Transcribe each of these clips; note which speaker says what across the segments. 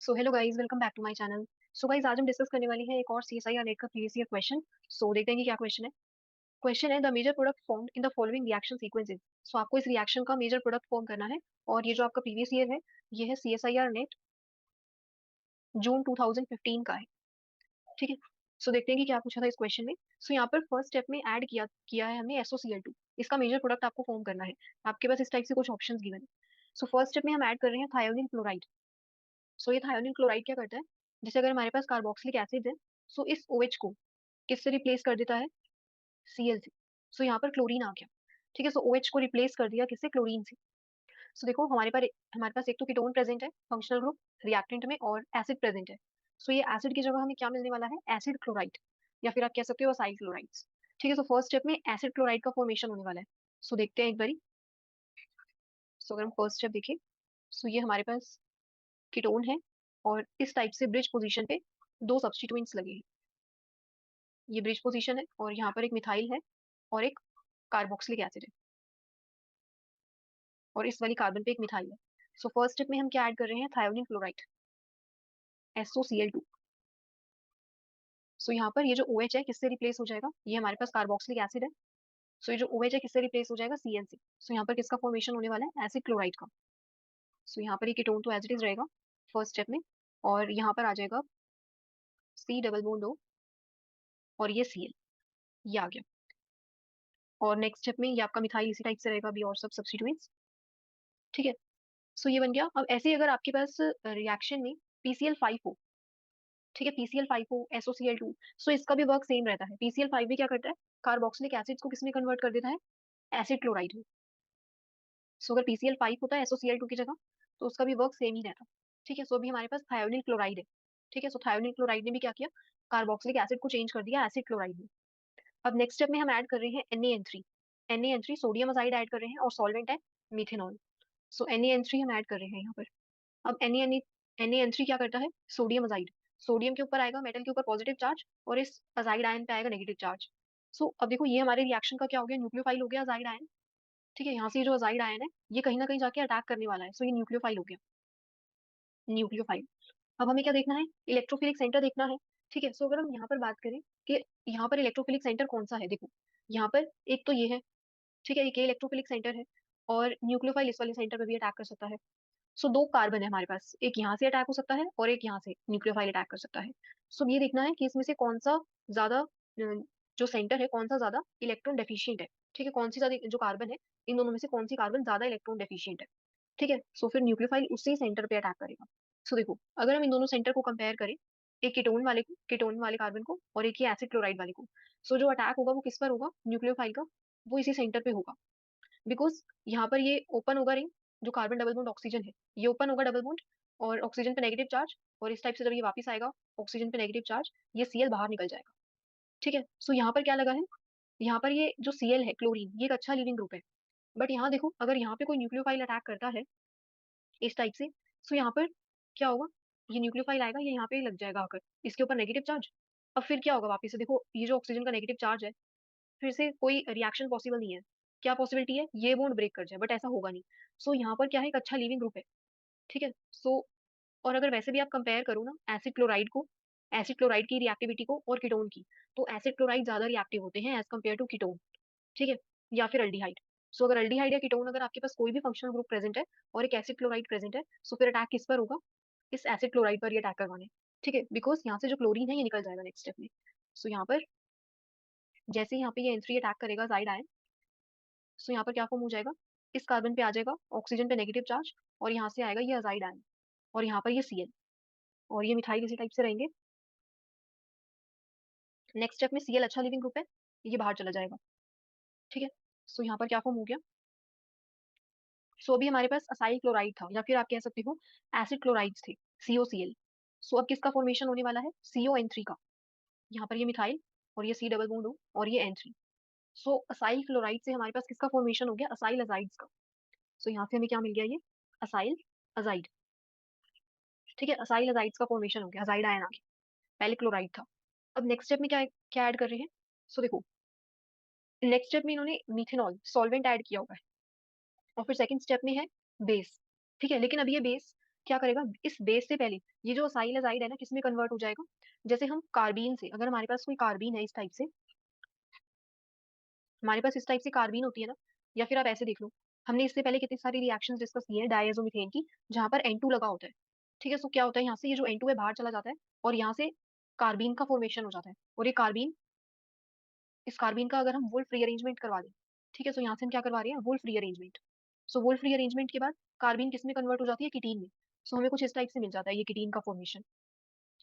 Speaker 1: So hello guys, welcome back to my channel. So guys, आज हम discuss करने वाले हैं एक और सीएसआई आर का प्रीवियस ईयर क्वेश्चन। सो देखते हैं कि क्या क्वेश्चन है। क्वेश्चन है the major product formed in the following reaction sequences. So आपको इस रिएक्शन का मेजर प्रोडक्ट फॉर्म करना है। और ये जो आपका प्रीवियस ईयर है, ये है सीएसआई आर नेट जून 2015 का है। ठीक है। सो देखते हैं कि क्या पूछा था इस क्वेश्चन में। सो यहाँ पर फर्स्ट स्टेप में ऐड किया किया है हमने SOCl2। इसका मेजर प्रोडक्ट आपको फॉर्म करना है। आपके पास इस टाइप से कुछ ऑप्शंस गिवन है। सो फर्स्ट स्टेप में हम ऐड कर रहे हैं थायोनिल क्लोराइड। सो ये थायोनिल क्लोराइड क्या करता है, जैसे अगर हमारे पास कार्बोक्सिलिक एसिड है, सो इस OH को किससे रिप्लेस कर देता है, Cl से। सो यहाँ पर क्लोरीन आ गया। ठीक है। सो OH को रिप्लेस कर दिया किससे, क्लोरीन से। सो देखो हमारे पास एक तो कीटोन प्रेजेंट है फंक्शनल ग्रुप रिएक्टेंट में, और एसिड प्रेजेंट है। सो ये एसिड की जगह हमें क्या मिलने वाला है, एसिड क्लोराइड, या फिर आप कह सकते हो असाइल क्लोराइड्स। ठीक है। सो फर्स्ट स्टेप में एसिड क्लोराइड का फॉर्मेशन होने वाला है। सो देखते हैं एक बारी। सो अगर हम फर्स्ट स्टेप देखें, सो ये हमारे पास कीटोन है, और इस टाइप से ब्रिज पोजीशन पे दो सब्स्टिट्यूएंट्स लगे हैं। ये ब्रिज पोजीशन है, और यहाँ पर एक मिथाइल है और एक कार्बोक्सिलिक एसिड है, और इस वाली कार्बन पे एक मिथाइल है। सो फर्स्ट स्टेप में हम क्या ऐड कर रहे हैं, थायोनिल क्लोराइड, SOCl2। सो यहाँ पर ये जो OH है किससे रिप्लेस हो जाएगा, ये हमारे पास कार्बोक्सिलिक एसिड है। सो ये जो OH है किससे रिप्लेस हो जाएगा, Cl से। सो यहाँ पर किसका फॉर्मेशन होने वाला है, एसिड क्लोराइड का। सो यहाँ पर ये कीटोन तो एज इट इज रहेगा फर्स्ट स्टेप में, और यहाँ पर आ जाएगा C डबल बॉन्ड O, और ये Cl, ये आ गया। और नेक्स्ट स्टेप में ये आपका मिथाइल इसी टाइप से रहेगा अभी, और सब सब्स्टिट्यूएंट्स। ठीक है। सो ये बन गया। अब ऐसे ही अगर आपके पास रिएक्शन में PCl5 हो, ठीक है, PCl5 हो, SOCl2, सो इसका भी वर्क सेम रहता है। PCl5 भी क्या करता है, कार्बोक्सिलिक एसिड को किसमें कन्वर्ट कर देता है, एसिड क्लोराइड में। सो अगर PCl5 होता है SOCl2 की जगह, तो उसका भी वर्क सेम ही रहता। ठीक है। सो अभी हमारे पास थायोनिल क्लोराइड है। ठीक है। सो थायोनिल क्लोराइड ने भी क्या किया, कार्बोक्सिलिक एसिड को चेंज कर दिया एसिड क्लोराइड में। अब नेक्स्ट स्टेप में हम ऐड कर रहे हैं Na3। Na3 sodium azide add कर रहे हैं, और सॉल्वेंट है मिथेनॉल। सो Na3 हम ऐड कर रहे हैं यहाँ पर। अब Na3 क्या करता है, सोडियम अजाइड। सोडियम के ऊपर आएगा मेटल के ऊपर पॉजिटिव चार्ज, और इस अजाइड आयन पे आएगा नेगेटिव चार्ज। सो अब देखो ये हमारे रिएक्शन का क्या हो गया, न्यूक्लियोफाइल हो गया अजाइड आयन। ठीक है। यहाँ से ये जो अजाइड आयन है, ये कहीं ना कहीं जाके अटैक करने वाला है। सो ये न्यूक्लियोफाइल हो गया, न्यूक्लियोफाइल। अब हमें क्या देखना है, इलेक्ट्रोफिलिक सेंटर देखना है। ठीक है। सो अगर हम यहाँ पर बात करें कि यहाँ पर इलेक्ट्रोफिलिक सेंटर कौन सा है, देखो यहाँ पर एक तो ये है। ठीक है, एक ये इलेक्ट्रोफिलिक सेंटर है, और न्यूक्लियोफाइल इस वाले सेंटर पे भी अटैक कर सकता है। सो दो कार्बन है हमारे पास, एक यहाँ से अटैक हो सकता है और एक यहाँ से न्यूक्लियोफाइल अटैक कर सकता है। सो ये देखना है कि इसमें से कौन सा ज्यादा जो सेंटर है, कौन सा ज्यादा इलेक्ट्रॉन डेफिशिएंट है। ठीक है, कौन सी ज्यादा जो कार्बन है, इन दोनों में से कौन सी कार्बन ज्यादा इलेक्ट्रॉन डेफिशिएंट है। ठीक है। सो फिर न्यूक्लियोफाइल उसी सेंटर पे अटैक करेगा। सो देखो अगर हम इन दोनों सेंटर को कंपेयर करें, एक कीटोन वाले कार्बन को, और एक ही एसिड क्लोराइड वाले को, सो जो अटैक होगा वो किस पर होगा, न्यूक्लियोफाइल का, वो इसी सेंटर पे होगा। बिकॉज यहाँ पर ये ओपन होगा रिंग, जो कार्बन डबल बॉन्ड ऑक्सीजन है, ये ओपन होगा डबल बॉन्ड, और ऑक्सीजन पे नेगेटिव चार्ज, और इस टाइप से जब ये वापस आएगा ऑक्सीजन पे नेगेटिव चार्ज, ये Cl बाहर निकल जाएगा। ठीक है। सो यहाँ पर क्या लगा है, यहाँ पर ये जो Cl है, क्लोरीन, ये एक अच्छा लीविंग ग्रुप है। बट यहाँ देखो अगर यहाँ पे कोई न्यूक्लियोफाइल अटैक करता है इस टाइप से, सो यहाँ पर क्या होगा, ये न्यूक्लियोफाइल आएगा, ये यहाँ पे लग जाएगा आकर, इसके ऊपर नेगेटिव चार्ज। अब फिर क्या होगा, वापस से देखो ये जो ऑक्सीजन का नेगेटिव चार्ज है, फिर से कोई रिएक्शन पॉसिबल नहीं है। क्या पॉसिबिलिटी है, ये बॉन्ड ब्रेक कर जाए, बट ऐसा होगा नहीं। सो यहाँ पर क्या है, एक अच्छा लिविंग ग्रुप है। ठीक है। सो और अगर वैसे भी आप कंपेयर करो ना एसिड क्लोराइड को, एसिड क्लोराइड की रिएक्टिविटी को और कीटोन की, तो एसिड क्लोराइड ज्यादा रिएक्टिव होते हैं एज कम्पेयर टू कीटोन। ठीक है, या फिर अल्डिहाइड। सो अगर अल्डिहाइड या कीटोन, अगर आपके पास कोई भी फंक्शनल ग्रुप प्रेजेंट है और एक एसिड क्लोराइड प्रेजेंट है, सो फिर अटैक किस पर होगा, इस एसिड क्लोराइड पर ये अटैक करवाने। ठीक है, बिकॉज यहाँ से जो क्लोरीन है ये निकल जाएगा नेक्स्ट स्टेप में। सो यहाँ पर जैसे यहाँ पे ये N3 अटैक करेगा जाइड आयन, सो यहाँ पर क्या फॉर्म हो जाएगा, इस कार्बन पे आ जाएगा ऑक्सीजन पे नेगेटिव चार्ज, और यहाँ से आएगा ये अजाइड आयन, और यहाँ पर ये Cl, और ये मिथाइल इसी टाइप से रहेंगे। नेक्स्ट स्टेप में Cl अच्छा लिविंग ग्रुप है, ये बाहर चला जाएगा। ठीक है। सो यहाँ पर क्या फॉर्म हो गया, सो अभी हमारे पास असाइल क्लोराइड था, या फिर आप कह सकते हो एसिड क्लोराइड्स थे, COCl। सो अब किसका फॉर्मेशन होने वाला है, CON3 का। यहाँ पर ये मिथाइल, और ये C डबल बॉन्ड O, और ये N3। सो असाइल क्लोराइड से हमारे पास किसका फॉर्मेशन हो गया, असाइल अजाइड्स का। सो यहाँ से हमें क्या मिल गया, ये असाइल अजाइड। ठीक है, असाइल अजाइड्स का फॉर्मेशन हो गया, अजाइड आयन आ गया, पहले क्लोराइड था। अब नेक्स्ट स्टेप में क्या क्या ऐड कर रहे हैं, सो देखो नेक्स्ट स्टेप में इन्होंने मिथेनॉल सॉल्वेंट ऐड किया हुआ है, और फिर सेकंड स्टेप में है बेस। ठीक है, लेकिन अब ये बेस क्या करेगा, इस बेस से पहले ये जो असाइल एजाइड है ना किसमें कन्वर्ट हो जाएगा, जैसे हम कार्बीन से, अगर हमारे पास कोई कार्बीन है इस टाइप से, हमारे पास इस टाइप से कार्बीन होती है ना, या फिर आप ऐसे देख लो, हमने इससे पहले कितनी सारी रिएक्शंस डिस्कस की है डायज़ोमीथेन की, जहां पर N2 लगा होता है। ठीक है, सो क्या होता है यहाँ से ये जो N2 है बाहर चला जाता है और यहाँ से कार्बीन का फॉर्मेशन हो जाता है, और ये कार्बीन, इस कार्बीन का अगर हम वुल्फ रीअरेंजमेंट करवा दें, ठीक है, सो यहाँ से हम क्या करवा रहे हैं, वुल्फ रीअरेंजमेंट। सो वुल्फ रीअरेंजमेंट के बाद कार्बीन किस में कन्वर्ट हो जाती है, कीटीन में। सो हमें कुछ इस टाइप से मिल जाता है ये कीटीन का फॉर्मेशन।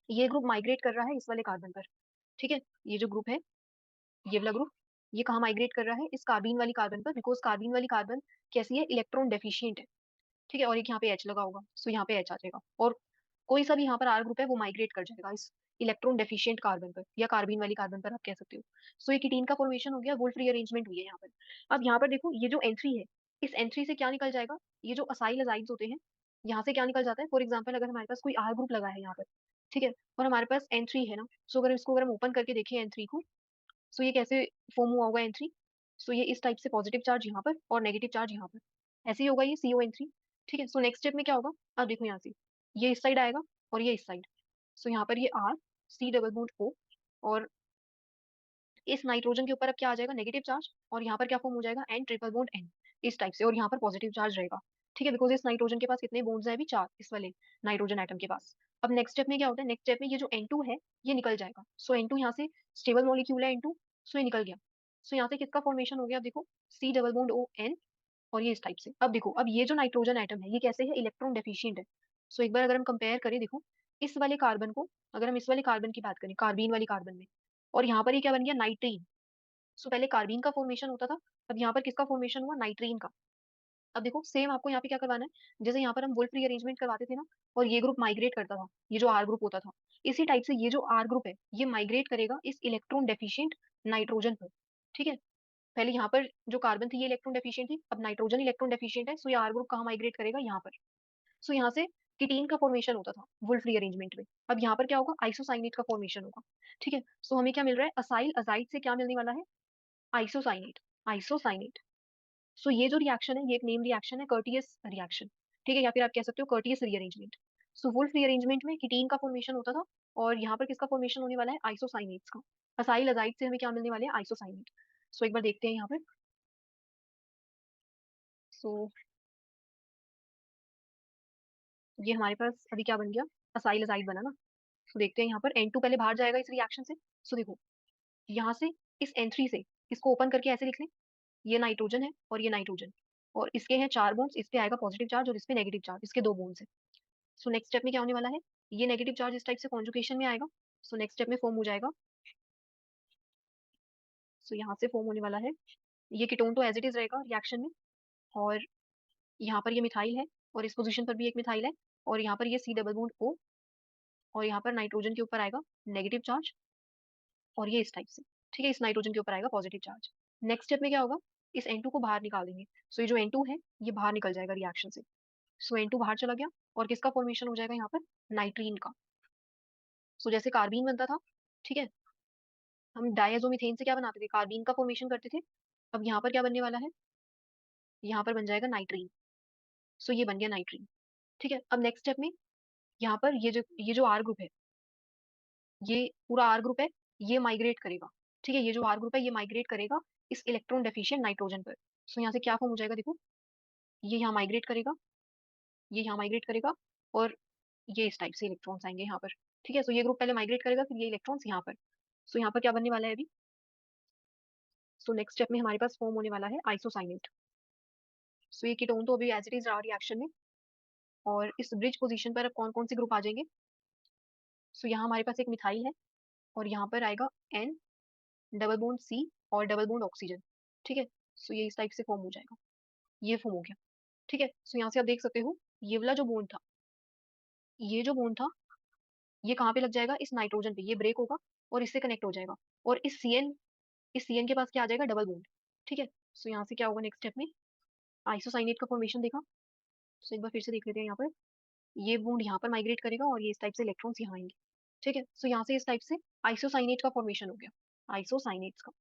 Speaker 1: ये ग्रुप माइग्रेट कर रहा है इस वाले कार्बन पर। ठीक है, ये जो ग्रुप है, ये वाला ग्रुप, ये कहाँ माइग्रेट कर रहा है, इस कार्बीन वाली कार्बन पर, बिकॉज कार्बीन वाली कार्बन कैसी है, इलेक्ट्रॉन डेफिशिएंट है। ठीक है, और एक यहाँ पे एच लगा होगा, सो यहाँ पे एच आ जाएगा, और कोई सा भी यहाँ पर आर ग्रुप है वो माइग्रेट कर जाएगा इस इलेक्ट्रॉन डेफिशिएंट कार्बन पर, या कार्बीन वाली कार्बन पर आप कह सकते हो। सो ये कीटीन का फॉर्मेशन हो गया, वुल्फ रीअरेंजमेंट हुई है यहाँ पर। अब यहाँ पर देखो ये जो N3 है, इस N3 से क्या निकल जाएगा, ये जो असाइल अजाइड्स होते हैं, यहाँ से क्या निकल जाता है, फॉर एग्जाम्पल अगर हमारे पास कोई आर ग्रुप लगा है यहाँ पर, ठीक है, और हमारे पास N3 है ना, सो अगर इसको अगर हम ओपन करके देखें N3 को, सो ये कैसे फॉर्म हुआ होगा N3, सो ये इस टाइप से पॉजिटिव चार्ज यहाँ पर और नेगेटिव चार्ज यहाँ पर, ऐसे ही होगा ये CON3। ठीक है, सो नेक्स्ट स्टेप में क्या होगा, अब देखो यहाँ से ये इस साइड आएगा और ये इस साइड, सो यहाँ पर ये R, C double bond O, और इस नाइट्रोजन के ऊपर अब क्या आ जाएगा, नेगेटिव चार्ज, और यहाँ पर क्या फॉर्म हो जाएगा, N ट्रिपल बॉन्ड N, इस टाइप से, और यहाँ पर पॉजिटिव चार्ज रहेगा। ठीक है, बिकॉज इस नाइट्रोजन के पास कितने बॉन्ड्स हैं अभी, 4, इस वाले नाइट्रोजन एटम के पास। अब नेक्स्ट स्टेप में क्या होता है, नेक्स्ट स्टेप में ये जो N2 है ये निकल जाएगा, सो N2 यहाँ से स्टेबल मॉलिक्यूल है N2, सो ये निकल गया। सो यहाँ से किसका फॉर्मेशन हो गया, अब देखो C double bond O N, और ये इस टाइप से। अब देखो, अब ये जो नाइट्रोजन एटम है ये कैसे है, इलेक्ट्रॉन डेफिशिएंट है। सो एक बार अगर हम कंपेयर करें, देखो इस वाले कार्बन को, अगर हम इस वाले कार्बन की बात करें, कार्बीन वाली कार्बन में, और यहाँ पर ये क्या बन गया, नाइट्रीन। सो पहले कार्बीन का फॉर्मेशन होता था, अब यहाँ पर किसका फॉर्मेशन हुआ, नाइट्रीन का। अब देखो सेम आपको यहाँ पे क्या करवाना है, जैसे यहाँ पर हम वुल्फ रीअरेंजमेंट करवाते थे ना, और ये ग्रुप माइग्रेट करता था, ये जो आर ग्रुप होता था, इसी टाइप से ये जो आर ग्रुप है ये माइग्रेट करेगा इस इलेक्ट्रॉन डेफिशिएंट नाइट्रोजन पर। ठीक है, पहले यहाँ पर जो कार्बन थी ये इलेक्ट्रॉन डेफिशिएंट थी, अब नाइट्रोजन इलेक्ट्रॉन डेफिशिएंट है, सो ये आर ग्रुप कहाँ माइग्रेट करेगा, यहाँ पर। सो यहाँ से कीटीन का फॉर्मेशन होता था वुल्फ रीअरेंजमेंट में, अब यहाँ पर क्या होगा, आइसोसाइनेट का फॉर्मेशन होगा। ठीक है, सो हमें क्या मिल रहा है, असाइल अजाइड से क्या मिलने वाला है, आइसोसाइनेट। आइसोसाइनेट, सो ये जो रिएक्शन है ये एक नेम रिएक्शन है, कर्टियस रिएक्शन। ठीक है, या फिर आप कह सकते हो कर्टियस रीअरेंजमेंट। सो वुल्फ रीअरेंजमेंट में कीटीन का फॉर्मेशन होता था, और यहाँ पर किसका फॉर्मेशन होने वाला है, आइसोसाइनेट्स का। असाइल अजाइड से हमें क्या मिलने वाले हैं, आइसोसाइनेट। सो एक बार देखते हैं यहाँ पर। सो ये हमारे पास अभी क्या बन गया, असाइल अजाइड बना ना। तो देखते हैं यहाँ पर N2 पहले बाहर जाएगा इस रिएक्शन से। सो देखो यहाँ से इस N3 से इसको ओपन करके ऐसे लिख लें, ये नाइट्रोजन है और ये नाइट्रोजन, और इसके हैं 4 बॉन्ड्स, इस पे आएगा पॉजिटिव चार्ज और इस पे नेगेटिव चार्ज, इसके 2 बॉन्ड्स है। सो नेक्स्ट स्टेप में क्या होने वाला है, ये नेगेटिव चार्ज इस टाइप से कॉन्जुगेशन में आएगा। सो नेक्स्ट स्टेप में फॉर्म हो जाएगा, सो यहाँ से फॉर्म होने वाला है, ये कीटोन तो एज इट इज रहेगा रिएक्शन में, और यहाँ पर ये मिथाइल है, और इस पोजीशन पर भी एक मिथाइल है, और यहाँ पर ये C डबल बॉन्ड O, और यहाँ पर नाइट्रोजन के ऊपर आएगा नेगेटिव चार्ज, और ये इस टाइप से। ठीक है, इस नाइट्रोजन के ऊपर आएगा पॉजिटिव चार्ज। नेक्स्ट स्टेप में क्या होगा, इस N2 को बाहर निकाल देंगे। सो ये जो N2 है ये बाहर निकल जाएगा रिएक्शन से। सो N2 बाहर चला गया, और किसका फॉर्मेशन हो जाएगा यहाँ पर, नाइट्रीन का। सो जैसे कार्बीन बनता था, ठीक है, हम डायज़ोमीथेन से क्या बनाते थे, कार्बीन का फॉर्मेशन करते थे। अब यहाँ पर क्या बनने वाला है, यहाँ पर बन जाएगा नाइट्रीन। सो ये बन गया नाइट्रीन। ठीक है, अब नेक्स्ट स्टेप में यहाँ पर ये जो आर ग्रुप है, ये पूरा आर ग्रुप है, ये माइग्रेट करेगा। ठीक है, ये जो आर ग्रुप है ये माइग्रेट करेगा इस इलेक्ट्रॉन डेफिशिएंट नाइट्रोजन पर। सो यहाँ से क्या फॉर्म हो जाएगा, देखो ये यहाँ माइग्रेट करेगा, ये यहाँ माइग्रेट करेगा, और ये इस टाइप से इलेक्ट्रॉन्स आएंगे यहाँ पर। ठीक है, सो ये ग्रुप पहले माइग्रेट करेगा, फिर ये इलेक्ट्रॉन्स यहाँ पर। सो यहाँ पर क्या बनने वाला है अभी, सो नेक्स्ट स्टेप में हमारे पास फॉर्म होने वाला है आइसोसाइनेट। सो ये कीटोन तो अभी एज इट इज रहा रिएक्शन में, और इस ब्रिज पोजीशन पर अब कौन कौन से ग्रुप आ जाएंगे। सो यहाँ हमारे पास एक मिथाइल है, और यहाँ पर आएगा N डबल बॉन्ड C और डबल बॉन्ड ऑक्सीजन। ठीक है, सो ये इस टाइप से फॉर्म हो जाएगा, ये फॉर्म हो गया। ठीक है, सो यहाँ से आप देख सकते हो ये वाला जो बॉन्ड था, ये जो बॉन्ड था ये कहाँ पे लग जाएगा, इस नाइट्रोजन पे, ये ब्रेक होगा और इससे कनेक्ट हो जाएगा, और इस CN के पास क्या आ जाएगा, डबल बॉन्ड। ठीक है, सो यहाँ से क्या होगा नेक्स्ट स्टेप में, आइसोसाइनेट का फॉर्मेशन देखा। सो एक बार फिर से देख लेते हैं यहाँ पर, ये बॉन्ड यहाँ पर माइग्रेट करेगा, और ये इस टाइप से इलेक्ट्रॉन्स यहाँ आएंगे। ठीक है, सो यहाँ से इस टाइप से आइसोसाइनेट का फॉर्मेशन हो गया, आइसोसाइनेट्स का।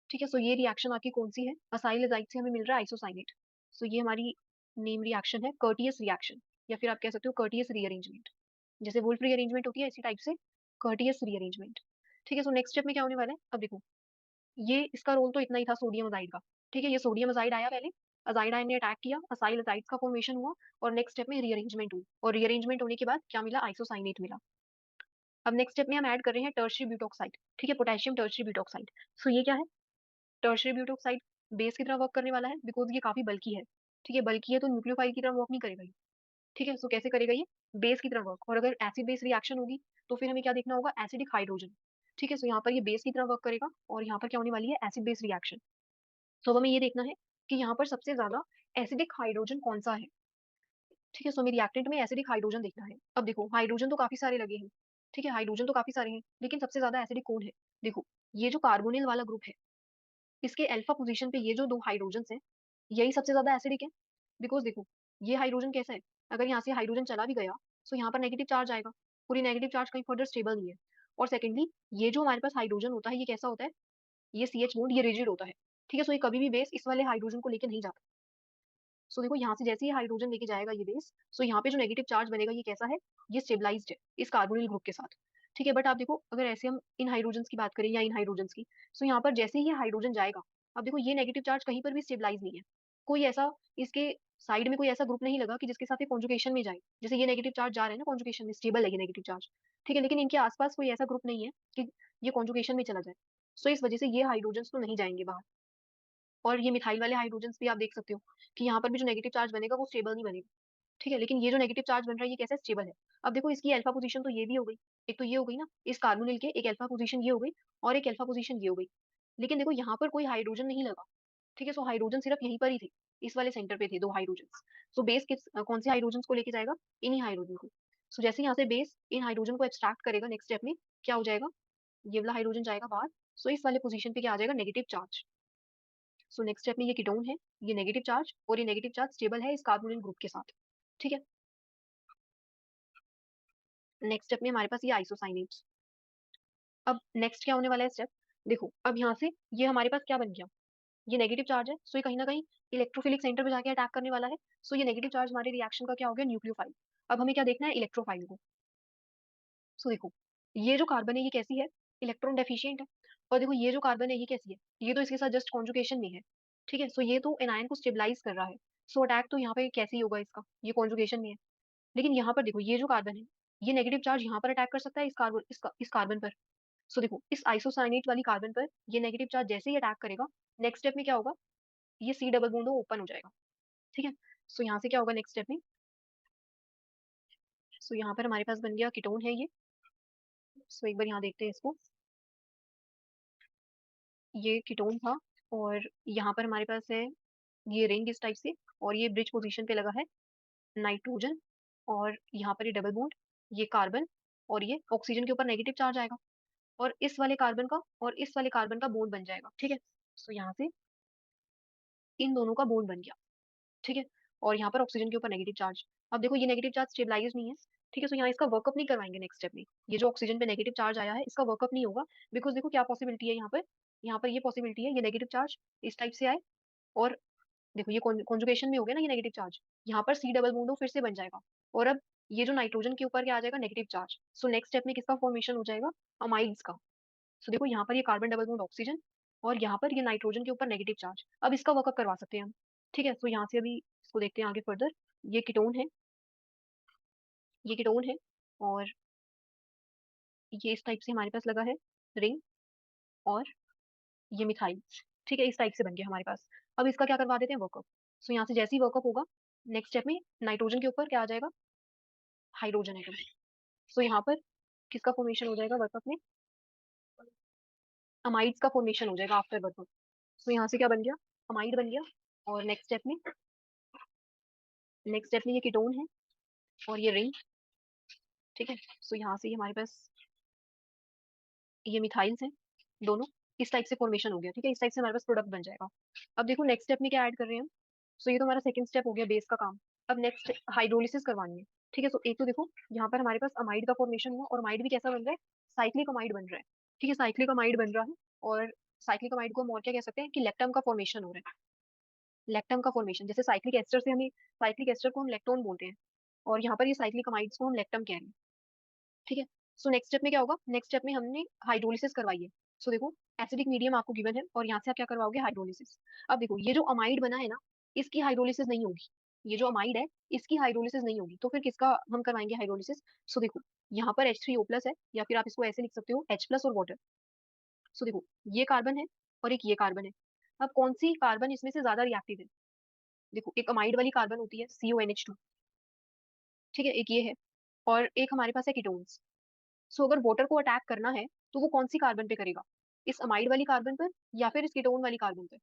Speaker 1: ठीक है, सो ये रिएक्शन आपकी कौन सी है, असाइल एजाइड से हमें मिल रहा है आइसोसाइनेट। सो ये हमारी नेम रिएक्शन है कर्टियस रिएक्शन। या फिर आप कह सकते हो कर्टियस रीअरेंजमेंट। जैसे वुल्फ रीअरेंजमेंट होती है इसी टाइप से कर्टियस रीअरेंजमेंट। ठीक है, सो नेक्स्ट स्टेप में क्या होने वाला है, अब देखो ये इसका रोल तो इतना ही था सोडियम अजाइड का। ठीक है, ये सोडियम अजाइड आया पहले, अजाइड आयन ने अटैक किया, असाइल अजाइड्स का फॉर्मेशन हुआ, और नेक्स्ट स्टेप में रीअरेंजमेंट हुई, और रीअरेंजमेंट होने के बाद क्या मिला, आइसोसाइनेट मिला। अब नेक्स्ट स्टेप में हम ऐड कर रहे हैं टर्शियरी ब्यूटॉक्साइड। ठीक है, पोटेशियम टर्शियरी ब्यूटॉक्साइड। सो ये क्या है, टर्शियरी ब्यूटॉक्साइड बेस की तरह वर्क करने वाला है, बिकॉज ये काफी बल्की है। ठीक है, बल्की है तो न्यूक्लियोफाइल की तरह वर्क नहीं करेगा ये। ठीक है, सो कैसे करेगा ये, बेस की तरह वर्क। और अगर एसिड बेस रिएक्शन होगी तो फिर हमें क्या देखना होगा, एसिडिक हाइड्रोजन। ठीक है, सो यहाँ पर ये बेस की तरह वर्क करेगा, और यहाँ पर क्या होने वाली है, एसिड बेस रिएक्शन। तो अब हमें ये देखना है कि यहाँ पर सबसे ज्यादा एसिडिक हाइड्रोजन कौन सा है। ठीक है, सो हमें रिएक्टेंट में एसिडिक हाइड्रोजन देखना है। अब देखो हाइड्रोजन तो काफी सारे लगे हैं। ठीक है, हाइड्रोजन तो काफी सारे हैं, लेकिन सबसे ज्यादा एसिडिक कौन है। देखो ये जो कार्बोनिल वाला ग्रुप है, इसके अल्फा पोजीशन पे ये जो दो हाइड्रोजन है, यही सबसे ज्यादा एसिडिक है। बिकॉज देखो ये हाइड्रोजन कैसा है, अगर यहाँ से हाइड्रोजन चला भी गया तो यहाँ पर नेगेटिव चार्ज आएगा, पूरी नेगेटिव चार्ज कहीं फर्दर स्टेबल नहीं है। और सेकेंडली ये जो हमारे पास हाइड्रोजन होता है ये कैसा होता है, ये सी एच बॉन्ड ये रिजिड होता है। ठीक है, सो ये कभी भी बेस इस वाले हाइड्रोजन को लेके नहीं जाता। सो देखो यहाँ से जैसे ही हाइड्रोजन लेके जाएगा ये बेस, सो यहाँ पे जो नेगेटिव चार्ज बनेगा ये कैसा है, ये स्टेबलाइज्ड है इस कार्बोनिल ग्रुप के साथ। ठीक है, बट आप देखो अगर ऐसे हम इन हाइड्रोजन की बात करें या इन हाइड्रोजन की, सो यहाँ पर जैसे ही ये हाइड्रोजन जाएगा, अब देखो ये नेगेटिव चार्ज कहीं पर भी स्टेबलाइज नहीं है। कोई ऐसा इसके साइड में कोई ऐसा ग्रुप नहीं लगा कि जिसके साथ ये कॉन्जुगेशन में जाए। जैसे ये नेगेटिव चार्ज जा रहे हैं ना कॉन्जुगेशन में, स्टेबल है ये नेगेटिव चार्ज। ठीक है, लेकिन इनके आसपास कोई ऐसा ग्रुप नहीं है कि ये कॉन्जुगेशन में चला जाए। सो इस वजह से ये हाइड्रोजन तो नहीं जाएंगे बाहर। और ये मिथाइल वाले हाइड्रोजन भी आप देख सकते हो कि यहाँ पर भी जो नेगेटिव चार्ज बनेगा वो स्टेबल नहीं बनेगा। ठीक है, लेकिन ये जो नेगेटिव चार्ज बन रहा है ये कैसे स्टेबल है। अब देखो इसकी अल्फा पोजीशन तो ये भी हो गई, एक तो ये हो गई ना इस कार्बोनिल के, एक अल्फा पोजीशन ये हो गई, और एक अल्फा पोजीशन ये हो गई। लेकिन देखो यहाँ पर कोई हाइड्रोजन नहीं लगा। ठीक है, सो हाइड्रोजन सिर्फ यहीं पर ही थे, इस वाले सेंटर पे थे दो हाइड्रोजन। सो बेस किस कौन से हाइड्रोजन को लेके जाएगा, इन्हीं हाइड्रोजन को। सो जैसे यहाँ से बेस इन हाइड्रोजन को एक्सट्रैक्ट करेगा नेक्स्ट स्टेप में क्या हो जाएगा, ये वाला हाइड्रोजन जाएगा बाहर। सो इस वाले पोजीशन पे क्या आ जाएगा, negative charge. So next step में ये कीटोन है, ये नेगेटिव चार्ज, और ये नेगेटिव चार्ज स्टेबल है इस कार्बोनिल ग्रुप के साथ। ठीक है, नेक्स्ट स्टेप में हमारे पास ये आइसोसाइनेट्स। अब नेक्स्ट क्या होने वाला है स्टेप, देखो अब यहाँ से ये हमारे पास क्या बन गया, ये नेगेटिव चार्ज है, सो ये कहीं ना कहीं इलेक्ट्रोफिलिक सेंटर पे जाके अटैक करने वाला है। सो ये नेगेटिव चार्ज हमारे रिएक्शन का क्या हो गया, न्यूक्लियोफाइल। अब हमें क्या देखना है, इलेक्ट्रोफाइल को। सो देखो ये जो कार्बन है ये कैसी है, इलेक्ट्रॉन डेफिशिएंट है। और देखो ये जो कार्बन है ये कैसी है, ये तो इसके साथ जस्ट कॉन्जुगेशन में है। ठीक है, सो ये तो एनायन को स्टेबलाइज कर रहा है। सो अटैक तो यहाँ पे कैसे ही होगा इसका, ये कॉन्जुगेशन में है। लेकिन यहाँ पर देखो ये जो कार्बन है ये नेगेटिव चार्ज यहाँ पर अटैक कर सकता है इस कार्बन पर। सो देखो इस आइसोसाइनेट वाली कार्बन पर ये नेगेटिव चार्ज जैसे ही अटैक करेगा, नेक्स्ट स्टेप में क्या होगा, ये सी डबल बॉन्ड ओपन हो जाएगा। ठीक है, सो यहाँ से क्या होगा नेक्स्ट स्टेप में, सो यहाँ पर हमारे पास बन गया कीटोन है ये। सो एक बार यहाँ देखते हैं इसको, ये कीटोन था, और यहाँ पर हमारे पास है ये रिंग इस टाइप से, और ये ब्रिज पोजीशन पे लगा है नाइट्रोजन, और यहाँ पर ये डबल बॉन्ड, ये कार्बन, और ये ऑक्सीजन के ऊपर नेगेटिव चार्ज आएगा, और इस वाले कार्बन का और इस वाले कार्बन का बॉन्ड बन जाएगा। ठीक है, सो यहाँ से इन दोनों का बॉन्ड बन गया। ठीक है, और यहाँ पर ऑक्सीजन के ऊपर नेगेटिव चार्ज। अब देखो ये नेगेटिव चार्ज स्टेबलाइज नहीं है। ठीक है, सो यहाँ इसका वर्कअप नहीं करवाएंगे नेक्स्ट स्टेप में, ये जो ऑक्सीजन पे नेगेटिव चार्ज आया है इसका वर्कअप नहीं होगा। बिकॉज देखो क्या पॉसिबिलिटी है यहाँ पर ये पॉसिबिलिटी है ये नेगेटिव चार्ज इस टाइप से आए, और देखो ये कॉन्जुगेशन में हो गया ना ये नेगेटिव चार्ज, यहाँ पर सी डबल बॉन्ड फिर से बन जाएगा। और अब ये जो नाइट्रोजन के ऊपर क्या आ जाएगा, negative charge. So next step में किसका फॉर्मेशन हो जाएगा, अमाइड्स का। सो देखो यहाँ पर ये कार्बन डबल बॉन्ड ऑक्सीजन, और यहाँ पर ये नाइट्रोजन के ऊपर नेगेटिव चार्ज। अब इसका वर्कअप करवा सकते हैं हम। ठीक है, सो यहाँ से अभी इसको देखते हैं आगे फर्दर। ये कीटोन है, ये कीटोन है, और ये इस टाइप से हमारे पास लगा है रिंग, और ये मिथाइल। ठीक है, इस टाइप से बन गया हमारे पास। अब इसका क्या करवा देते हैं, वर्कअप। सो यहाँ से जैसे ही वर्कअप होगा, नेक्स्ट स्टेप में नाइट्रोजन के ऊपर क्या आ जाएगा, हाइड्रोजन एटम। सो यहाँ पर किसका फॉर्मेशन हो जाएगा वर्कअप में, अमाइड्स का फॉर्मेशन हो जाएगा आफ्टर वर्कअप। सो यहाँ से क्या बन गया, अमाइड बन गया। और नेक्स्ट स्टेप में ये कीटोन है, और ये रिंग। ठीक है, सो यहाँ से ये हमारे पास ये मिथाइल्स हैं दोनों, इस टाइप से फॉर्मेशन हो गया। ठीक है, इस टाइप से हमारे पास प्रोडक्ट बन जाएगा। अब देखो नेक्स्ट स्टेप में क्या ऐड कर रहे हैं हम। सो ये तो हमारा सेकंड स्टेप हो गया बेस का काम। अब नेक्स्ट हाइड्रोलिसिस करवानी है। ठीक है, सो एक तो देखो यहाँ पर हमारे पास अमाइड का फॉर्मेशन हुआ, और अमाइड भी कैसा बन रहा है, साइक्लिक अमाइड बन रहा है। ठीक है, साइक्लिक अमाइड बन रहा है, और साइक्लिक अमाइड को हम और क्या कह सकते हैं कि लेक्टम का फॉर्मेशन हो रहा है। लेक्टम का फॉर्मेशन, जैसे साइक्लिक एस्टर से हमें, साइक्लिक एस्टर को हम लेक्टोन बोलते हैं। और यहाँ पर ये साइक्लिक अमाइड्स को हम लेक्टम कह रहे हैं। ठीक है। सो नेक्स्ट स्टेप में क्या होगा, नेक्स्ट स्टेप में हमने हाइड्रोलिसिस करवाई है। सो देखो, एसिडिक मीडियम आपको गिवन है और यहाँ से आप क्या करवाओगे, हाइड्रोलिसिस। अब देखो, ये जो अमाइड बना है ना, इसकी हाइड्रोलिसिस नहीं होगी। ये जो अमाइड है, इसकी हाइड्रोलिसिस नहीं होगी, तो फिर किसका हम करवाएंगे हाइड्रोलिसिस। सो देखो, यहाँ पर H3O+ है, या फिर आप इसको ऐसे लिख सकते हो H+ और वाटर। सो देखो, ये कार्बन है और एक ये कार्बन है। अब कौन सी कार्बन इसमें से ज्यादा रिएक्टिव है। देखो, एक अमाइड वाली कार्बन होती है CONH2, ठीक है, एक ये है, और एक हमारे पास है कीटोन्स। सो अगर वाटर को अटैक करना है, तो वो कौन सी कार्बन पे करेगा, इस अमाइड वाली कार्बन पर या फिर इस कीटोन वाली कार्बन पर।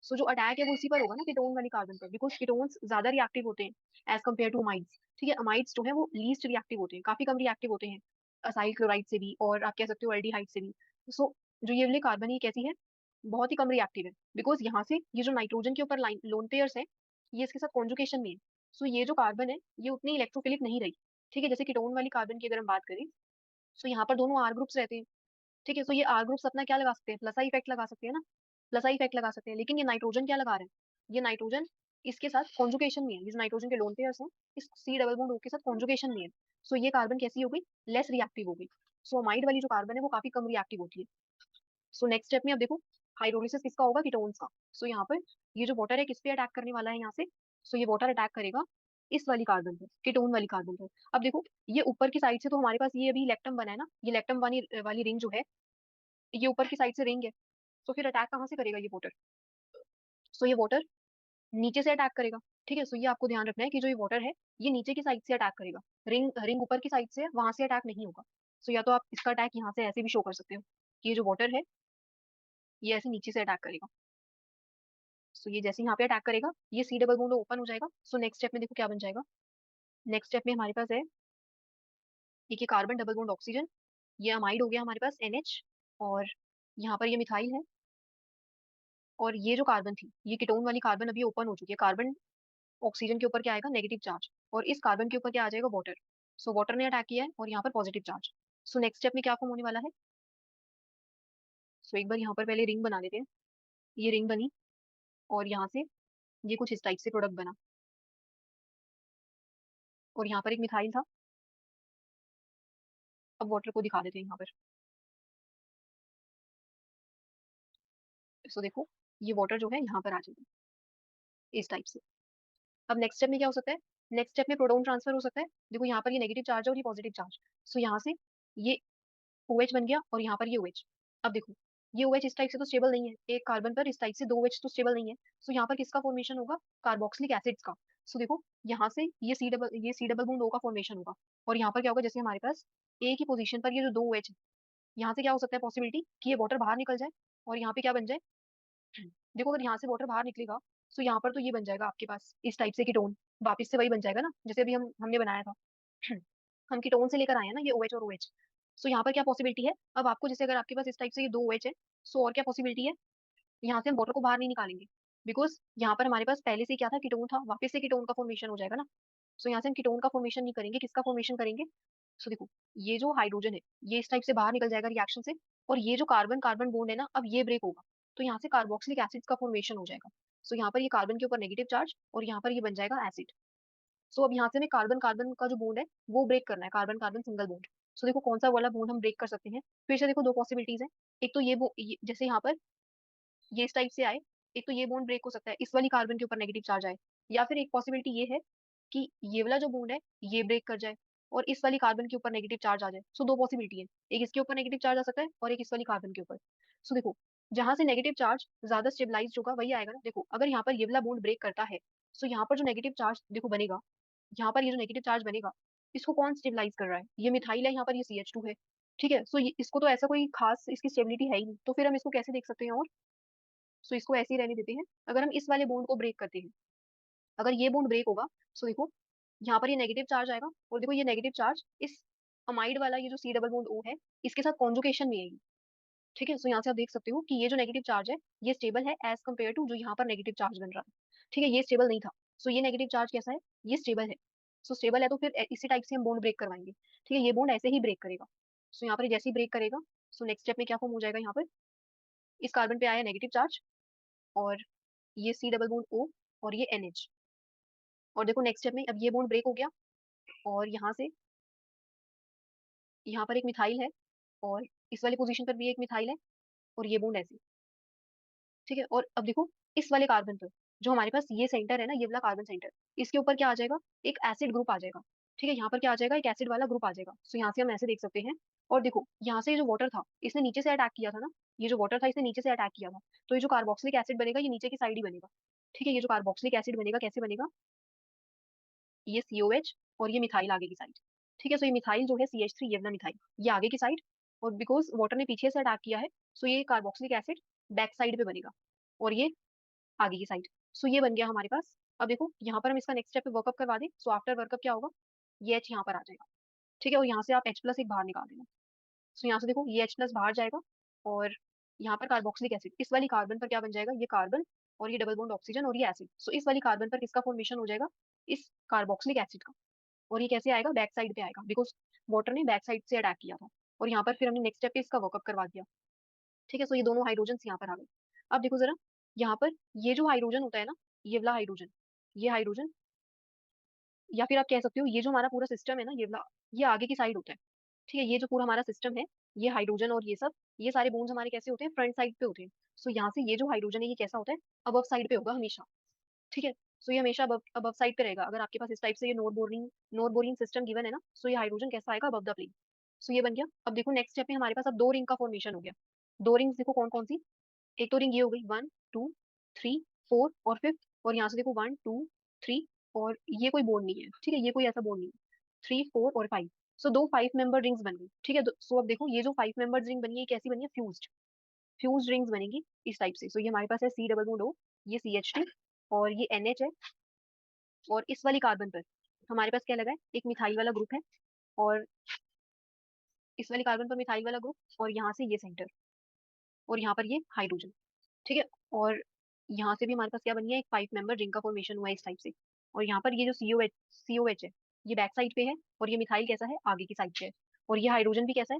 Speaker 1: सो जो अटैक है वो उसी पर होगा ना, कीटोन वाली कार्बन पर, बिकॉज कीटोन्स ज्यादा रिएक्टिव होते हैं एज कम्पेयर टू अमाइड्स। ठीक है, अमाइड्स जो है वो लीस्ट रिएक्टिव होते हैं, काफी कम रिएक्टिव होते हैं असाइल क्लोराइड से भी, और आप कह सकते हो एल्डिहाइड से भी। सो जो ये वाली कार्बन है, ये कैसी है, बहुत ही कम रिएक्टिव है, बिकॉज यहाँ से ये जो नाइट्रोजन के ऊपर लाइन लोन पेयर्स है, ये इसके साथ कॉन्जुकेशन में है। सो ये जो कार्बन है, ये उतनी इलेक्ट्रोफिलिक नहीं रही। ठीक है, जैसे कीटोन वाली कार्बन की अगर हम बात करें, सो यहाँ पर दोनों आर ग्रुप्स रहते हैं। ठीक है, सो ये आर ग्रुप्स अपना क्या लगा सकते हैं, प्लस आई इफेक्ट लगा सकते हैं ना, प्लस आई इफेक्ट लगा सकते हैं। लेकिन ये नाइट्रोजन क्या लगा रहे हैं, ये नाइट्रोजन इसके साथ कॉन्जुकेशन में है, जिस नाइट्रोजन के लोन पेयर्स हैं, इस सी डबल बॉन्ड O के साथ कॉन्जुकेशन में है। सो ये कार्बन कैसी हो गई, लेस रिएक्टिव हो गई। सो अमाइड वाली जो कार्बन है वो काफी कम रिएक्टिव होती है। सो नेक्स्ट स्टेप में अब देखो, हाइड्रोलिसिस किसका होगा, कीटोन्स का। सो यहाँ पर ये जो वाटर है किस पे अटैक करने वाला है यहाँ से, सो ये वाटर अटैक करेगा इस वाली कार्बन पर, कीटोन वाली कार्बन पर। अब देखो, ये ऊपर की साइड से तो हमारे पास ये अभी इलेक्ट्रम बना है ना, ये इलेक्ट्रम वाली वाली रिंग जो है, ये ऊपर की साइड से रिंग है। तो फिर अटैक कहाँ से करेगा ये वाटर, सो ये वाटर नीचे से अटैक करेगा। ठीक है, सो ये आपको ध्यान रखना है कि जो ये वाटर है, ये नीचे की साइड से अटैक करेगा, रिंग रिंग ऊपर की साइड से, वहां से अटैक नहीं होगा। सो या तो आप इसका अटैक यहाँ से ऐसे भी शो कर सकते हो कि ये जो वाटर है, ये ऐसे नीचे से अटैक करेगा। सो ये जैसे यहाँ पे अटैक करेगा, ये सी डबल बॉन्ड ओपन हो जाएगा। सो नेक्स्ट स्टेप में देखो क्या बन जाएगा, नेक्स्ट स्टेप में हमारे पास है ये कार्बन डबल बॉन्ड ऑक्सीजन, ये अमाइड हो गया हमारे पास NH, और यहाँ पर ये मिथाइल है, और ये जो कार्बन थी, ये कीटोन वाली कार्बन अभी ओपन हो चुकी है। कार्बन ऑक्सीजन के ऊपर क्या आएगा, नेगेटिव चार्ज, और इस कार्बन के ऊपर क्या आ जाएगा, वाटर। सो वाटर ने अटैक किया है और यहाँ पर positive charge. So next step में क्या फॉर्म होने वाला है, सो एक बार यहाँ पर पहले रिंग बना लेते हैं। ये रिंग बनी, और यहाँ से ये कुछ इस टाइप से प्रोडक्ट बना, और यहाँ पर एक मिथाइल था। अब वाटर को दिखा देते हैं यहाँ पर। सो देखो, ये वाटर जो है यहाँ पर आ जाएगा इस टाइप से। अब नेक्स्ट स्टेप में क्या हो सकता है, नेक्स्ट स्टेप में प्रोटॉन ट्रांसफर हो सकता है। देखो, यहाँ पर ये नेगेटिव चार्ज है और ये पॉजिटिव चार्ज। सो यहाँ से ये OH बन गया, और यहाँ पर ये OH। अब देखो, ये OH इस टाइप से तो स्टेबल नहीं है, एक कार्बन पर इस टाइप से दो OH तो स्टेबल नहीं है। सो यहाँ पर किसका फॉर्मेशन होगा, कार्बोक्सिलिक एसिड्स का। सो देखो, यहाँ से ये सी डबल बॉन्ड O का फॉर्मेशन होगा, और यहाँ पर क्या होगा, जैसे हमारे पास एक ही पोजीशन पर ये जो दो OH है, यहाँ से क्या हो सकता है पॉसिबिलिटी कि ये वाटर बाहर निकल जाए, और यहाँ पे क्या बन जाए। देखो, अगर यहाँ से वाटर बाहर निकलेगा, तो यहाँ पर तो ये बन जाएगा आपके पास इस टाइप से कीटोन, वापस से वही बन जाएगा ना, जैसे अभी हमने बनाया था। हम कीटोन से लेकर आए हैं ना, ये OH और OH। सो यहाँ पर क्या पॉसिबिलिटी है, अब आपको जैसे अगर आपके पास इस टाइप से ये दो OH है, सो और क्या पॉसिबिलिटी है, यहाँ से हम वाटर को बाहर नहीं निकालेंगे, बिकॉज यहाँ पर हमारे पास पहले से क्या था, कीटोन था, वापस से कीटोन का फॉर्मेशन हो जाएगा ना। सो यहाँ से हम कीटोन का फॉर्मेशन नहीं करेंगे, किसका फॉर्मेशन करेंगे। सो देखो, ये जो हाइड्रोजन है, ये इस टाइप से बाहर निकल जाएगा रिएक्शन से, और ये जो कार्बन कार्बन बॉन्ड है ना, अब ये ब्रेक होगा, तो यहाँ से कार्बोक्सिलिक एसिड का फॉर्मेशन हो जाएगा। सो यहाँ पर ये कार्बन के ऊपर नेगेटिव चार्ज, और यहाँ पर ये बन जाएगा एसिड। सो अब यहाँ से हमें कार्बन कार्बन का जो बॉन्ड है वो ब्रेक करना है, कार्बन कार्बन सिंगल बॉन्ड। सो देखो, कौन सा वाला बॉन्ड हम ब्रेक कर सकते हैं। फिर से देखो, दो पॉसिबिलिटीज है। एक तो जैसे यहाँ पर ये इस टाइप से आए, एक तो ये बॉन्ड ब्रेक हो सकता है, इस वाली कार्बन के ऊपर नेगेटिव चार्ज आए, या फिर एक पॉसिबिलिटी ये है कि ये वाला जो बॉन्ड है ये ब्रेक कर जाए, और इस वाली कार्बन के ऊपर नेगेटिव चार्ज आ जाए। सो दो पॉसिबिलिटी है, एक इसके ऊपर नेगेटिव चार्ज आ सकता है, और एक इस वाली कार्बन के ऊपर। सो देखो, जहां से नेगेटिव चार्ज ज्यादा स्टेबलाइज होगा वही आएगा ना। देखो, अगर यहाँ पर ये वाला बॉन्ड ब्रेक करता है, सो यहाँ पर जो नेगेटिव चार्ज देखो बनेगा, यहाँ पर ये जो नेगेटिव चार्ज बनेगा, इसको कौन स्टेबलाइज कर रहा है, ये मिथाइल है, यहाँ पर ये CH2 है। ठीक है, सो इसको तो ऐसा कोई खास इसकी स्टेबिलिटी है ही नहीं, तो फिर हम इसको कैसे देख सकते हैं, और सो इसको ऐसे ही रहने देते हैं। अगर हम इस वाले बॉन्ड को ब्रेक करते हैं, अगर ये बॉन्ड ब्रेक होगा, सो देखो, यहाँ पर ये नेगेटिव चार्ज आएगा, और देखो ये नेगेटिव चार्ज इस अमाइड वाला ये जो सी डबल बॉन्ड O है, इसके साथ कॉन्जुकेशन में है ये। ठीक है, सो यहाँ से आप देख सकते हो कि ये जो नेगेटिव चार्ज है, ये स्टेबल है एज कम्पेयर टू जो यहाँ पर नेगेटिव चार्ज बन रहा है। ठीक है, ये स्टेबल नहीं था। सो ये नेगेटिव चार्ज कैसा है, ये स्टेबल है। सो स्टेबल है, तो फिर इसी टाइप से हम बॉन्ड ब्रेक करवाएंगे। ठीक है, ये बॉन्ड ऐसे ही ब्रेक करेगा। सो यहाँ पर जैसे ही ब्रेक करेगा, सो नेक्स्ट स्टेप में क्या फॉर्म हो जाएगा, यहाँ पर इस कार्बन पे आया नेगेटिव चार्ज, और ये सी डबल बॉन्ड O, और ये NH। और देखो नेक्स्ट स्टेप में अब ये बॉन्ड ब्रेक हो गया, और यहाँ पर एक मिथाइल है, और इस वाली पोजीशन पर भी एक मिथाइल है, और ये बॉन्ड ऐसे, ठीक है। और अब देखो इस वाले कार्बन पर, जो हमारे पास ये सेंटर है ना, ये वाला कार्बन सेंटर, इसके ऊपर क्या आ जाएगा, एक एसिड ग्रुप आ जाएगा, ठीक है। यहाँ पर क्या आ जाएगा, एक एसिड वाला ग्रुप आ जाएगा। सो यहाँ से हम ऐसे देख सकते हैं। और देखो यहाँ से ये जो वाटर था, इसने नीचे से अटैक किया था ना, ये जो वाटर था इसने नीचे से अटैक किया था, तो ये जो कार्बोक्सिलिक एसिड बनेगा ये नीचे की साइड ही बनेगा, ठीक है। ये जो कार्बोक्सिलिक एसिड बनेगा कैसे बनेगा, ये COH, और ये मिथाइल आगे की साइड, ठीक है। सो ये मिथाइल जो है CH3, ये वाला मिथाइल, ये आगे की साइड, और बिकॉज वाटर ने पीछे से अटैक किया है, सो ये कार्बोक्सिलिक एसिड बैक साइड पे बनेगा, और ये आगे की साइड। सो ये बन गया हमारे पास। अब देखो यहाँ पर हम इसका नेक्स्ट स्टेप पे वर्कअप करवा दें, सो आफ्टर वर्कअप क्या होगा, ये H यहाँ पर आ जाएगा, ठीक है। और यहाँ से आप H+ एक बाहर निकाल देना। सो यहाँ से देखो ये H+ बाहर जाएगा, और यहाँ पर कार्बोक्सिलिक एसिड, इस वाली कार्बन पर क्या बन जाएगा, ये कार्बन, और ये डबल बॉन्ड ऑक्सीजन, और ये एसिड। सो इस वाली कार्बन पर किसका फॉर्मेशन हो जाएगा, इस कार्बोक्सिलिक एसिड का। और ये कैसे आएगा, बैक साइड पे आएगा, बिकॉज वाटर ने बैक साइड से अटैक किया था। और यहाँ पर फिर हमने नेक्स्ट स्टेप पे इसका वर्कअप करवा दिया, ठीक है। सो ये दोनों हाइड्रोजन यहाँ पर आ गए। अब देखो जरा, यहाँ पर ये जो हाइड्रोजन होता है ना, ये वाला हाइड्रोजन, ये हाइड्रोजन, या फिर आप कह सकते हो ये जो हमारा पूरा सिस्टम है ना, ये वाला, ये आगे की साइड होता है, ठीक है। ये जो पूरा हमारा सिस्टम है, ये हाइड्रोजन और ये सब, ये सारे बॉन्ड्स हमारे कैसे होते हैं, फ्रंट साइड पे होते हैं। सो यहाँ से ये जो हाइड्रोजन है ये कैसा होता है, अबव साइड पे होगा हमेशा, ठीक है। सो ये हमेशा अबव अबव साइड पे रहेगा। अगर आपके पास इस टाइप से ये नोर बोरिंग सिस्टम गिवन है ना, सो ये हाइड्रोजन कैसा आएगा, अबव द प्लेन। सो ये बन गया। अब देखो नेक्स्ट स्टेप में हमारे पास अब दो रिंग का फॉर्मेशन हो गया। दो रिंग्स देखो कौन कौन सी, एक तो रिंग ये हो गई 1 2 3 4 और फिफ्थ, और यहाँ से देखो 1 2 3, और ये कोई बॉन्ड नहीं है, ठीक है, ये कोई ऐसा बॉन्ड नहीं है, 3 4 और 5। सो दो 5 मेंबर रिंग्स बन गई, ठीक है। सो अब देखो ये जो 5 मेंबर रिंग बनी है, ये कैसी बनी है, फ्यूज्ड रिंग्स बनेगी इस टाइप से। सो ये हमारे पास है C डबल बॉन्ड O, ये CH2, और ये NH है। और इस वाली कार्बन पर हमारे पास क्या लगा है, एक मिथाइल वाला ग्रुप है, और इस वाली कार्बन पर मिथाइल वाला ग्रुप, और यहाँ से ये सेंटर, और यहाँ पर ये हाइड्रोजन, ठीक है। और यहाँ से भी हमारे पास क्या बनी है, एक 5 मेंबर रिंग का फॉर्मेशन हुआ है इस टाइप से। और यहाँ पर ये जो COH है, ये बैक साइड पे है, और ये मिथाइल कैसा है, आगे की साइड पे है। और ये हाइड्रोजन भी कैसा है,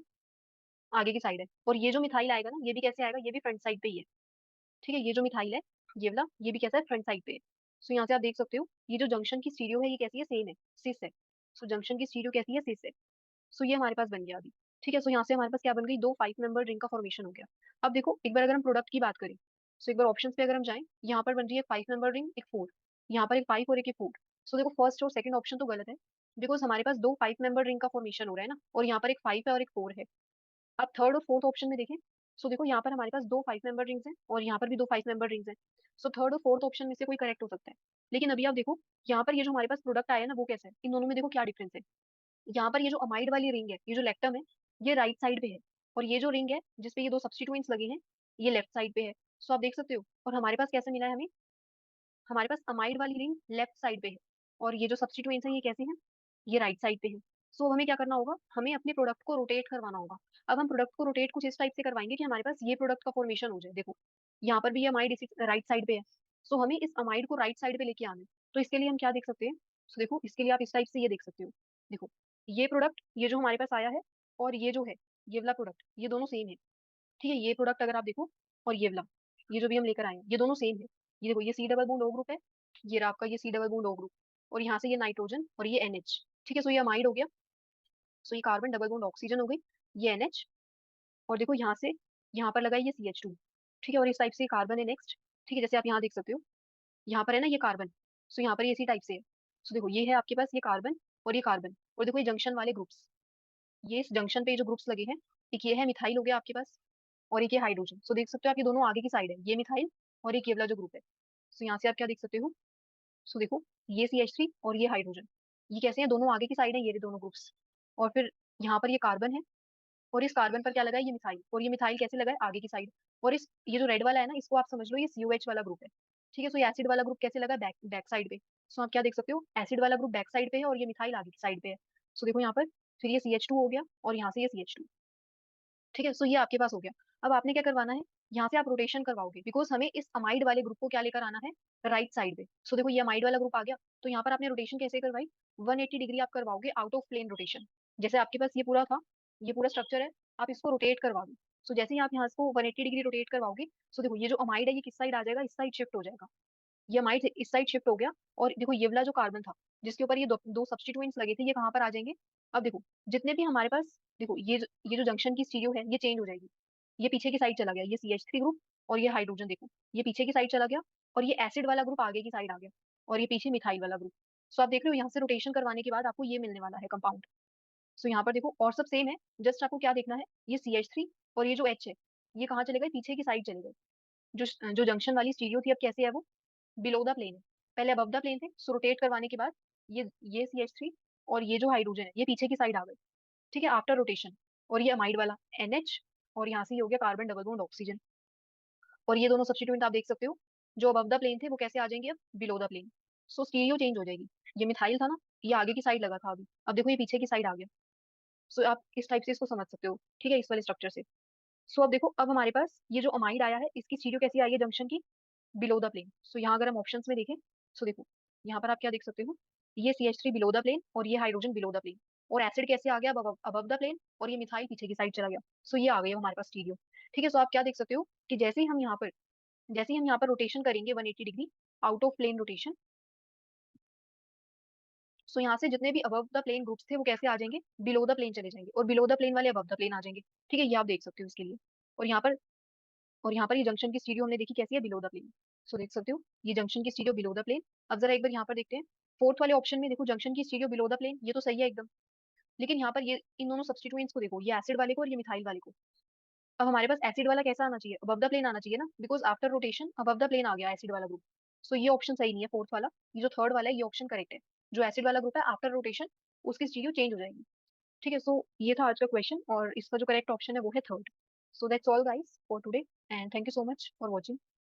Speaker 1: आगे की साइड है। और ये जो मिथाइल आएगा ना, ये भी कैसे आएगा, ये भी फ्रंट साइड पे ही है, ठीक है। ये जो मिथाइल है, ये वाला, ये भी कैसा है, फ्रंट साइड पे है। सो यहाँ से आप देख सकते हो ये जो जंक्शन की स्टीरियो है, ये कैसी है, सेम है, सिस है। सो जंक्शन की स्टीरियो कैसी है, सिस है। सो ये हमारे पास बन गया अभी, ठीक है। सो यहाँ से हमारे पास क्या बन गई, दो 5 मेंबर रिंग का फॉर्मेशन हो गया। अब देखो एक बार अगर हम प्रोडक्ट की बात करें, सो एक बार ऑप्शन पे अगर हम जाएं, यहाँ पर बन रही है 5 मेंबर रिंग, एक 4, यहाँ पर एक 5 और एक 4। सो देखो फर्स्ट और सेकंड ऑप्शन तो गलत है, बिकॉज हमारे पास दो 5 मेंबर रिंग का फॉर्मेशन हो रहा है ना, और यहाँ पर एक 5 है और एक 4 है। अब थर्ड और फोर्थ ऑप्शन में देखें, सो देखो यहाँ पर हमारे पास दो 5 मेंबर रिंग्स हैं, और यहाँ पर भी दो 5 मेंबर रिंग्स हैं। सो थर्ड और फोर्थ ऑप्शन में से कोई करेक्ट हो सकता है। लेकिन अभी आप देखो, यहाँ पर ये जो हमारे पास प्रोडक्ट आया है ना, वो कैसा है, इन दोनों में देखो क्या डिफरेंस है। यहाँ पर ये जो अमाइड वाली रिंग है, ये जो लेक्टम है, ये राइट साइड पे है, और ये जो रिंग है जिसपे ये दो सब्स्टिट्यूएंट्स लगे हैं, ये लेफ्ट साइड पे है। सो आप देख सकते हो, और हमारे पास कैसे मिला है हमें, हमारे पास अमाइड वाली रिंग लेफ्ट साइड पे है, और ये जो सब्स्टिट्यूएंट्स हैं ये कैसे हैं, ये राइट साइड पे है। सो हमें क्या करना होगा, हमें अपने प्रोडक्ट को रोटेट करवाना होगा। अब हम प्रोडक्ट को रोटेट कुछ इस टाइप से करवाएंगे कि हमारे पास ये प्रोडक्ट का फॉर्मेशन हो जाए। देखो यहाँ पर भी ये अमाइड इसी राइट साइड पे है, सो हमें इस अमाइड को राइट साइड पे लेके आना है। तो इसके लिए हम क्या देख सकते हैं, सो देखो इसके लिए आप इस टाइप से ये देख सकते हो। देखो ये प्रोडक्ट, ये जो हमारे पास आया है, और ये जो है, ये वाला प्रोडक्ट, ये दोनों सेम है, ठीक है। ये प्रोडक्ट अगर आप देखो, और ये वाला, ये जो भी हम लेकर आए हैं, ये दोनों सेम है। ये देखो ये C double bond O group है, ये रहा आपका ये C double bond O group, और यहाँ से ये नाइट्रोजन और ये NH, ठीक है। सो ये अमाइड हो गया। सो ये कार्बन डबल बॉन्ड ऑक्सीजन हो गई, ये NH, और देखो यहाँ से यहाँ पर लगा है ये CH2, ठीक है। और इस टाइप से कार्बन है नेक्स्ट, ठीक है। जैसे आप यहाँ देख सकते हो, यहाँ पर है ना ये कार्बन, सो यहाँ पर ये इसी टाइप से है। सो देखो ये है आपके पास ये कार्बन, और ये कार्बन, और देखो ये जंक्शन वाले ग्रुप्स, ये इस जंक्शन पे जो ग्रुप्स लगे हैं, एक ये है मिथाइल हो गया आपके पास, और एक ये हाइड्रोजन। सो देख सकते हो आप ये दोनों आगे की साइड है, ये मिथाइल और एक ये वाला जो ग्रुप है। सो यहाँ से आप क्या देख सकते हो, सो देखो ये CH3 और ये हाइड्रोजन, ये कैसे हैं, दोनों आगे की साइड है ये दोनों ग्रुप्स। और फिर यहाँ पर ये कार्बन है, और इस कार्बन पर क्या लगा है, ये मिथाइल, और ये मिथाइल कैसे लगा है, आगे की साइड। और इस ये जो रेड वाला है ना, इसको आप समझ लो ये COH वाला ग्रुप है, ठीक है। सो ये एसिड वाला ग्रुप कैसे लगा है, बैक बैक साइड पे। सो आप क्या देख सकते हो, एसिड वाला ग्रुप बैक साइड पे है, और ये मिथाइल आगे की साइड पे है। सो देखो यहाँ पर फिर ये CH2 हो गया, और यहाँ से ये CH2, ठीक है। सो ये आपके पास हो गया। अब आपने क्या करवाना है, यहाँ से आप रोटेशन करवाओगे, बिकॉज हमें इस अमाइड वाले ग्रुप को क्या लेकर आना है, राइट साइड पे। सो देखो ये अमाइड वाला ग्रुप आ गया, तो यहाँ पर आपने रोटेशन कैसे करवाई, 180 डिग्री आप करवाओगे आउट ऑफ प्लेन रोटेशन। जैसे आपके पास ये पूरा था, ये पूरा स्ट्रक्चर है, आप इसको रोटेट करवा दो। सो जैसे ही आप यहाँ इसको 180 डिग्री रोटेट करवाओगे, सो देखो ये जो अमाइड है ये किस साइड आ जाएगा, इस साइड शिफ्ट हो जाएगा, ये अमाइड इस साइड शिफ्ट हो गया, और देखो ये वाला जो कार्बन था जिसके ऊपर ये दो सब्स्टिट्यूएंट्स लगे थे, ये कहाँ पर आ जाएंगे। अब देखो जितने भी हमारे पास, देखो ये जो जंक्शन की स्टीरियो है ये चेंज हो जाएगी। ये पीछे की साइड चला गया, ये CH3 ग्रुप, और ये हाइड्रोजन देखो ये पीछे की साइड चला गया, और ये एसिड वाला ग्रुप आगे की साइड आ गया, और ये पीछे मिथाइल वाला ग्रुप। सो आप देख रहे हो यहाँ से रोटेशन करवाने के बाद आपको ये मिलने वाला है कंपाउंड। सो यहाँ पर देखो और सब सेम है, जस्ट आपको क्या देखना है, ये CH3 और ये जो H है ये कहाँ चले गए, पीछे की साइड चले गए। जो जो जंक्शन वाली स्टीरियो थी अब कैसे है वो, बिलो द प्लेन है। पहले अबव द प्लेन थे, सो रोटेट करवाने के बाद ये CH3 और ये जो हाइड्रोजन है ये पीछे की साइड आ गए, ठीक है, आफ्टर रोटेशन। और ये अमाइड वाला NH, और यहाँ से ये हो गया कार्बन डबल बॉन्ड ऑक्सीजन। और ये दोनों सब्स्टिट्यूएंट आप देख सकते हो, जो अबव द प्लेन थे वो कैसे आ जाएंगे अब below the plane. So stereo change हो जाएगी। ये मिथाइल था ना, ये आगे की साइड लगा था अभी, अब देखो ये पीछे की साइड आ गया। सो आप इस टाइप से इसको समझ सकते हो, ठीक है, इस वाले स्ट्रक्चर से। सो अब देखो अब हमारे पास ये जो अमाइड आया है इसकी स्टीरियो कैसी आई है जंक्शन की, बिलो द प्लेन। सो यहाँ अगर हम ऑप्शंस में देखें, सो देखो यहाँ पर आप क्या देख सकते हो, ये CH3 बिलो द प्लेन और ये हाइड्रोजन बिलो द प्लेन, और एसिड कैसे आ गया अबव द प्लेन, और ये मिथाइल पीछे की साइड चला गया। सो ये आ गया हमारे पास स्टीरियो, ठीक है। सो आप क्या देख सकते हो कि जैसे ही हम यहाँ पर रोटेशन करेंगे 180 degree out of plane rotation, so यहाँ से जितने भी अबव द प्लेन ग्रुप्स थे वो कैसे आ जाएंगे, बिलो द प्लेन चले जाएंगे, और बिलो द प्लेन वाले अबव द प्लेन आ जाएंगे, ठीक है, ये आप देख सकते हो इसके लिए। और यहाँ पर ये जंक्शन की स्टीरियो हमने देखी कैसी है, बिलो द प्लेन। सो देख सकते हो ये जंक्शन की स्टीरियो बिलो द प्लेन। अब जरा एक बार यहाँ पर देखते हैं, फोर्थ वाले ऑप्शन में देखो जंक्शन की स्टीरियो बिलो द प्लेन, ये तो सही है एकदम। लेकिन यहाँ पर ये इन दोनों सब्स्टिट्यूएंट्स को देखो, ये एसिड वाले को और ये मिथाइल वाले को। अब हमारे पास एसिड वाला कैसा आना चाहिए, अबव द प्लेन आना चाहिए ना, because after rotation above the plane आ गया एसिड वाला ग्रुप। सो ये ऑप्शन सही नहीं है फोर्थ वाला, ये जो थर्ड वाला है ये ऑप्शन करेक्ट है। जो एसिड वाला ग्रुप है आफ्टर रोटेशन उसकी स्टीरियो चेंज हो जाएगी, ठीक है। सो ये था आज का क्वेश्चन, और इसका जो करेक्ट ऑप्शन है वो है third. So that's all guys for today, and thank you so much for watching.